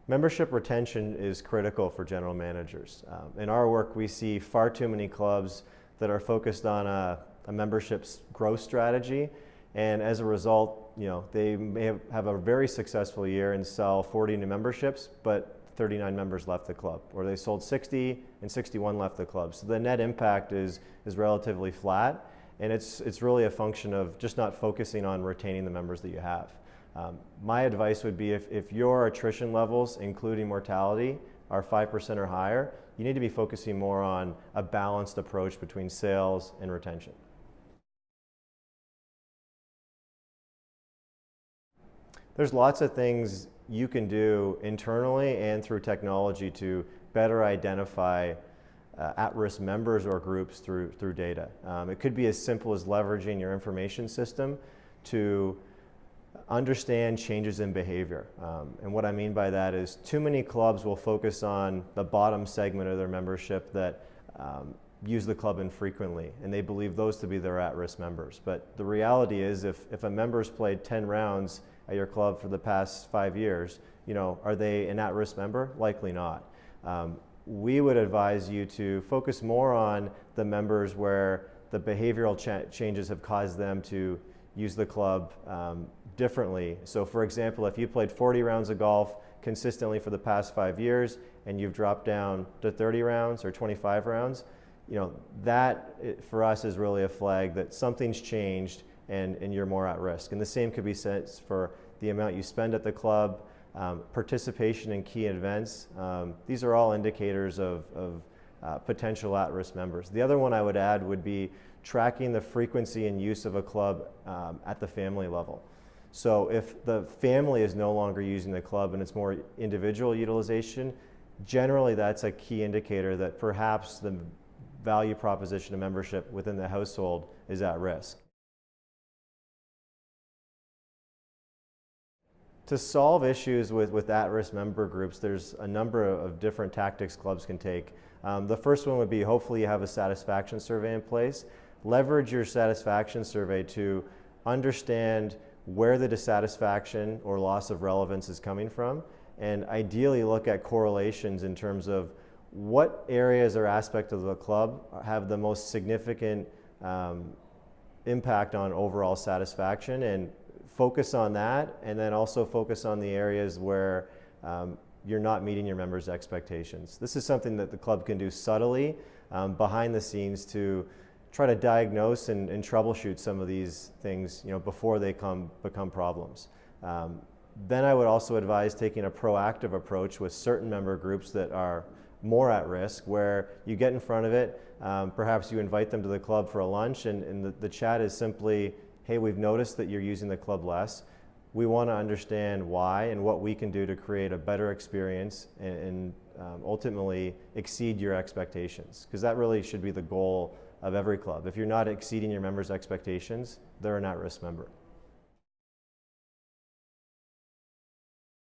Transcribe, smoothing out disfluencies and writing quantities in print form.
Membership retention is critical for general managers. In our work, we see far too many clubs that are focused on a membership's growth strategy, and as a result, they may have a very successful year and sell 40 new memberships, but 39 members left the club, or they sold 60 and 61 left the club. So the net impact is relatively flat, and it's really a function of just not focusing on retaining the members that you have. My advice would be if your attrition levels, including mortality, are 5% or higher, you need to be focusing more on a balanced approach between sales and retention. There's lots of things you can do internally and through technology to better identify at-risk members or groups through data. It could be as simple as leveraging your information system to understand changes in behavior. And what I mean by that is too many clubs will focus on the bottom segment of their membership that use the club infrequently, and they believe those to be their at-risk members. But the reality is if a member's played 10 rounds at your club for the past 5 years, are they an at-risk member? Likely not. We would advise you to focus more on the members where the behavioral changes have caused them to use the club differently. So for example, if you played 40 rounds of golf consistently for the past 5 years and you've dropped down to 30 rounds or 25 rounds, that for us is really a flag that something's changed and you're more at risk. And the same could be said for the amount you spend at the club, participation in key events. These are all indicators of potential at-risk members. The other one I would add would be tracking the frequency and use of a club at the family level. So if the family is no longer using the club and it's more individual utilization, generally that's a key indicator that perhaps the value proposition of membership within the household is at risk. To solve issues with at-risk member groups, there's a number of different tactics clubs can take. The first one would be hopefully you have a satisfaction survey in place. Leverage your satisfaction survey to understand where the dissatisfaction or loss of relevance is coming from, and ideally look at correlations in terms of what areas or aspects of the club have the most significant impact on overall satisfaction, and focus on that, and then also focus on the areas where you're not meeting your members' expectations. This is something that the club can do subtly behind the scenes to try to diagnose and troubleshoot some of these things before they become problems. Then I would also advise taking a proactive approach with certain member groups that are more at risk, where you get in front of it, perhaps you invite them to the club for a lunch, and the chat is simply, hey, we've noticed that you're using the club less. We want to understand why and what we can do to create a better experience and ultimately exceed your expectations, because that really should be the goal of every club. If you're not exceeding your members' expectations, they're an at-risk member.